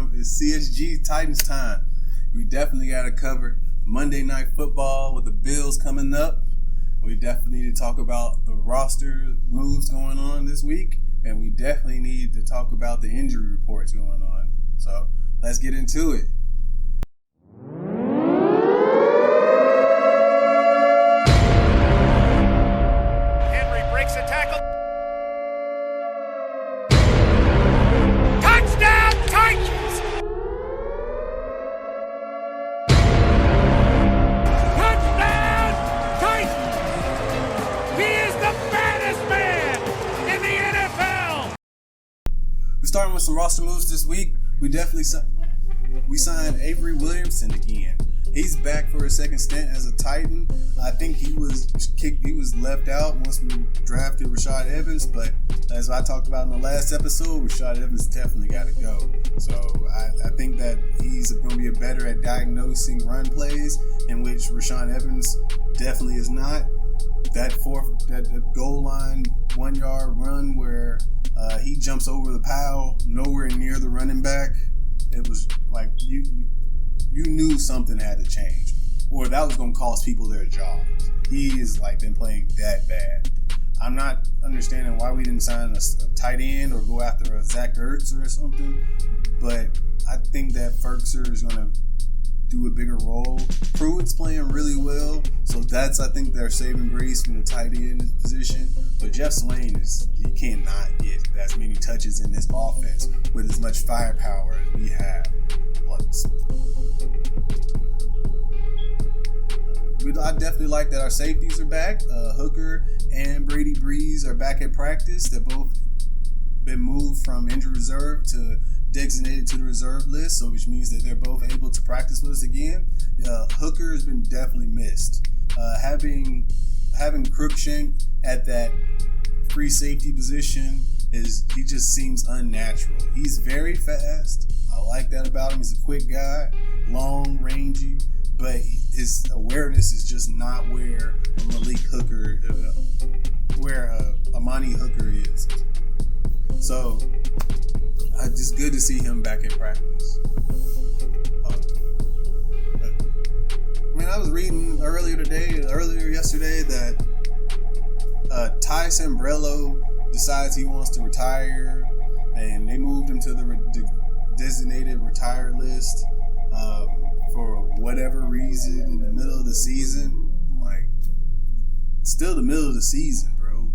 time. It's CSG Titans time. We definitely got to cover Monday Night Football with the Bills coming up. We definitely need to talk about the roster moves going on this week. And we definitely need to talk about the injury reports going on. So let's get into it. Starting with some roster moves this week, we signed Avery Williamson again. He's back for a second stint as a Titan. I think he was left out once we drafted Rashad Evans, but as I talked about in the last episode, Rashad Evans definitely got to go. So I think that he's going to be better at diagnosing run plays, in which Rashad Evans definitely is not. That goal line 1 yard run where he jumps over the pile, nowhere near the running back. It was like you knew something had to change, or that was going to cost people their jobs. He is been playing that bad. I'm not understanding why we didn't sign a tight end or go after a Zach Ertz or something, but I think that Ferkser is going to do a bigger role. Pruitt's playing really well, so that's, I think, their saving grace from the tight end position. But Jeff Swain you cannot get as many touches in this offense with as much firepower as we have. I definitely like that our safeties are back. Hooker and Brady Breeze are back at practice. They've both been moved from injured reserve to designated to the reserve list, so which means that they're both able to practice with us again. Hooker has been definitely missed. Having Crookshank at that free safety position he just seems unnatural. He's very fast. I like that about him. He's a quick guy, long, rangy, but his awareness is just not where Amani Hooker is. So it's just good to see him back at practice. I was reading earlier yesterday that Ty Sambrello decides he wants to retire, and they moved him to the designated retired list for whatever reason in the middle of the season. Still the middle of the season, bro.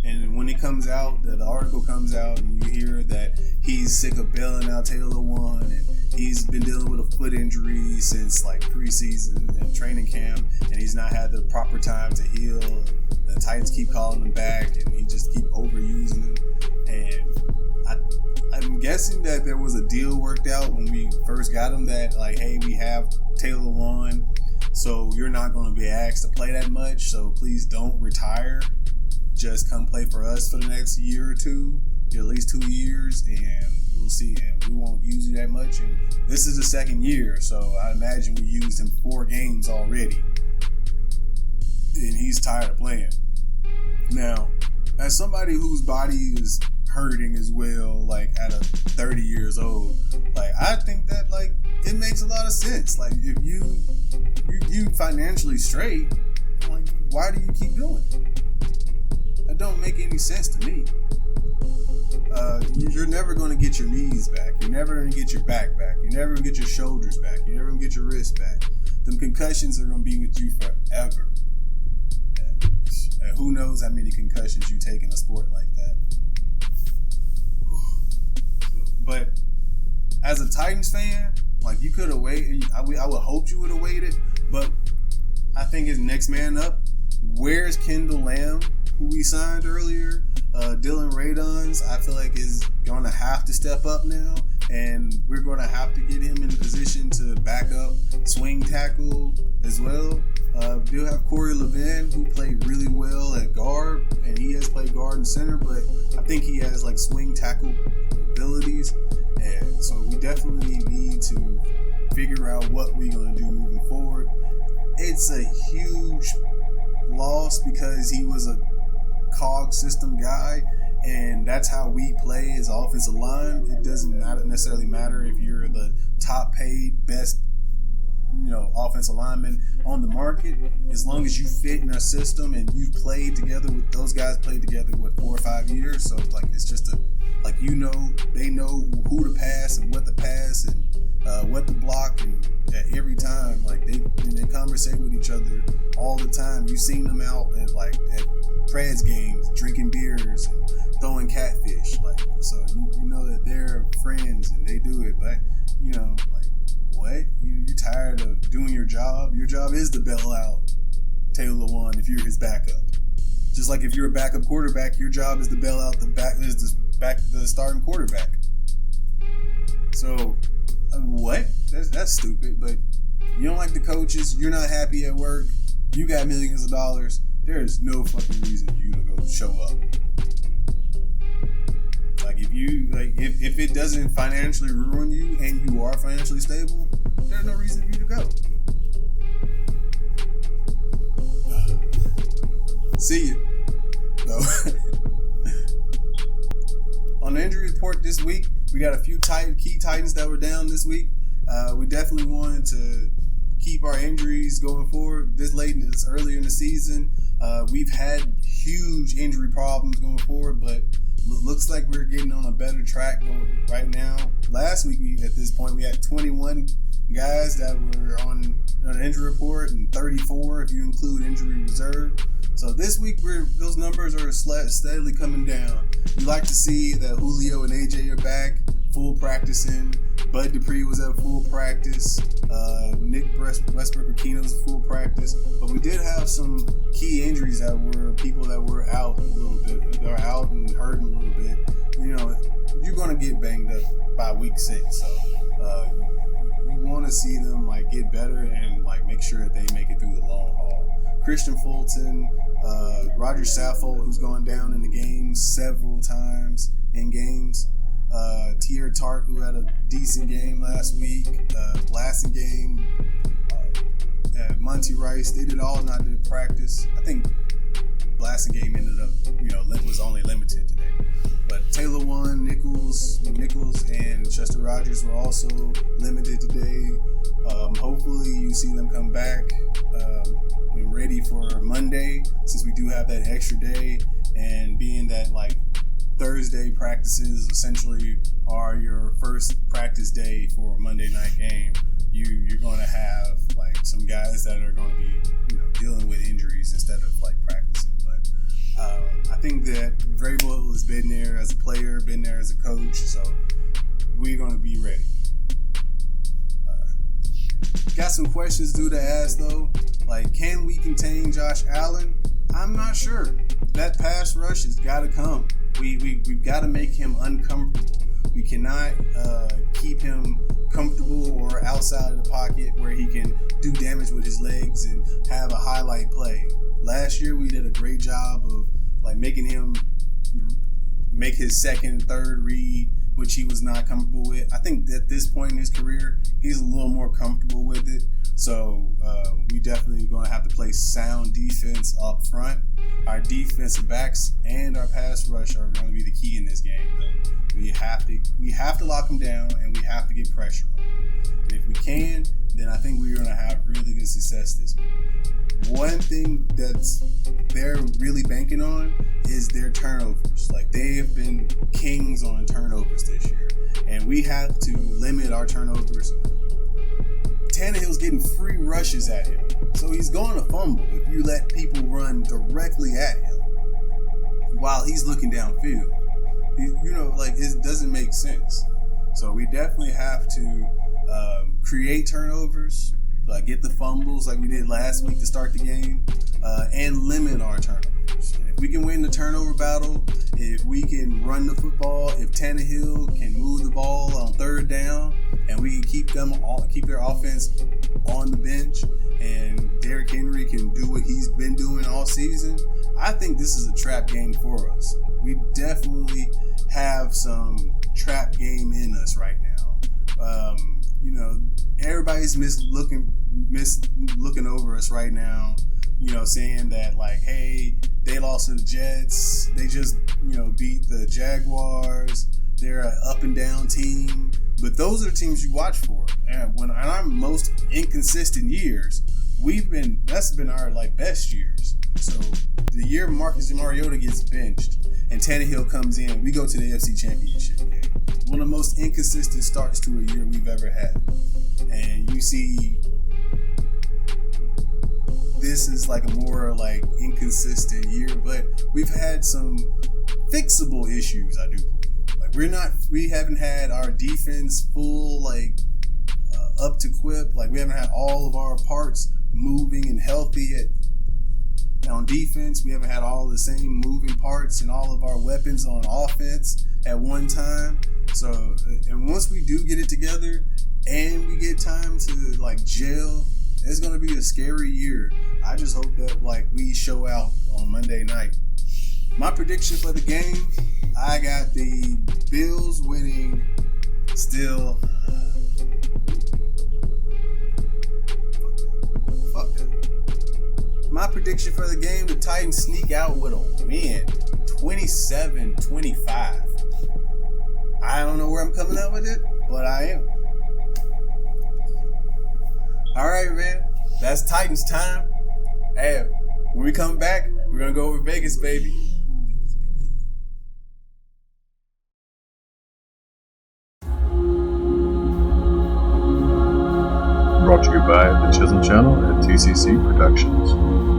And when it comes out, the article comes out, and you hear that he's sick of bailing out Taylor Lewan, and he's been dealing with a foot injury since preseason and training camp, and he's not had the proper time to heal. The Titans keep calling him back, and he just keep overusing him. And I'm guessing that there was a deal worked out when we first got him that hey, we have Taylor Lewan, so you're not going to be asked to play that much, so please don't retire. Just come play for us for the next year or two, at least 2 years, and we'll see. And we won't use you that much. And this is the second year, so I imagine we used him 4 games already, and he's tired of playing. Now, as somebody whose body is hurting as well, at 30 years old, I think that it makes a lot of sense. If you financially straight, why do you keep doing it? That don't make any sense to me. You're never going to get your knees back. You're never going to get your back back. You're never going to get your shoulders back. You're never going to get your wrists back. Them concussions are going to be with you forever. And who knows how many concussions you take in a sport like that. But as a Titans fan, you could have waited. I would hope you would have waited. But I think his next man up. Where's Kendall Lamb, who we signed earlier? Dylan Radons, I feel is going to have to step up now, and we're going to have to get him in a position to back up swing tackle as well. Do have Corey Levin, who played really well at guard, and he has played guard and center, but I think he has swing tackle abilities, and so we definitely need to figure out what we're going to do moving forward. It's a huge loss because he was a cog system guy, And that's how we play as offensive line. It doesn't necessarily matter if you're the top paid, best offensive lineman on the market. As long as you fit in our system and you've played together with those guys, played together 4 or 5 years. So like it's just they know who to pass and what to pass and what to block, and every time like they conversate with each other all the time. You've seen them out at Preds games drinking beers and throwing catfish, so you know that they're friends and they do it. But what? You're tired of doing your job? Your job is to bail out Taylor Lewan if you're his backup. Just like if you're a backup quarterback, your job is to bail out the starting quarterback. So what? That's stupid. But you don't like the coaches. You're not happy at work. You got millions of dollars. There is no fucking reason for you to go show up. If it doesn't financially ruin you and you are financially stable, there's no reason for you to go. See you. No. On the injury report this week, we got a few key Titans that were down this week. We definitely wanted to keep our injuries going forward this earlier in the season. We've had huge injury problems going forward, but looks like we're getting on a better track right now. Last week, at this point, we had 21 guys that were on an injury report and 34 if you include injury reserve. So this week, those numbers are steadily coming down. You like to see that Julio and AJ are back, full practicing. Bud Dupree was at full practice. Nick Westbrook-Aquino was full practice. But we did have some key injuries that were people that were out a little bit. They're out and hurting a little bit. You're going to get banged up by week 6. So you want to see them get better and make sure that they make it through the long haul. Christian Fulton, Roger Saffold, who's gone down in the game several times in games. Tier Tart, who had a decent game last week, Blasingame, Monty Rice, they did all not did practice. I think Blasingame ended up, was only limited today. But Taylor won, Nichols, and Chester Rogers were also limited today. Hopefully you see them come back and ready for Monday, since we do have that extra day, and being that Thursday practices essentially are your first practice day for a Monday night game. You're going to have some guys that are going to be dealing with injuries instead of practicing. But I think that Vrabel has been there as a player, been there as a coach, so we're going to be ready. Got some questions due to ask though. Can we contain Josh Allen? I'm not sure. That pass rush has got to come. We've got to make him uncomfortable. We cannot keep him comfortable or outside of the pocket where he can do damage with his legs and have a highlight play. Last year we did a great job of making him make his second, third read, which he was not comfortable with. I think at this point in his career, he's a little more comfortable with it. So we definitely going to have to play sound defense up front. Our defensive backs and our pass rush are going to be the key in this game. Though. We have to lock them down, and we have to get pressure on them. And if we can, then I think we're going to have really good success this week. One thing that's they're really banking on is their turnovers. They have been kings on turnovers this year, and we have to limit our turnovers. Tannehill's getting free rushes at him, so he's going to fumble if you let people run directly at him while he's looking downfield. It doesn't make sense. So we definitely have to create turnovers, get the fumbles like we did last week to start the game, and limit our turnovers. And if we can win the turnover battle, if we can run the football, if Tannehill can move the ball on third down, and we can keep their offense on the bench, and Derrick Henry can do what he's been doing all season, I think this is a trap game for us. We definitely have some trap game in us right now. Everybody's looking over us right now. saying that like, hey, they lost to the Jets. They just, beat the Jaguars. They're an up and down team. But those are the teams you watch for. And when in our most inconsistent years, that's been our like best years. So the year Marcus Mariota gets benched and Tannehill comes in, we go to the AFC Championship game. One of the most inconsistent starts to a year we've ever had. And you see this is like a more like inconsistent year, but we've had some fixable issues, I do believe. Like we haven't had our defense full up to quip. Like we haven't had all of our parts moving and healthy on defense. We haven't had all the same moving parts and all of our weapons on offense at one time. So, and once we do get it together and we get time to like gel, it's going to be a scary year. I just hope that like we show out on Monday night. My prediction for the game, I got the Bills winning still. Fuck that. My prediction for the game, the Titans sneak out with a win, 27-25. I don't know where I'm coming out with it, but I am. All right, man. That's Titans time. Hey, when we come back, we're going to go over Vegas, baby. Brought to you by the Chisholm Channel and TCC Productions.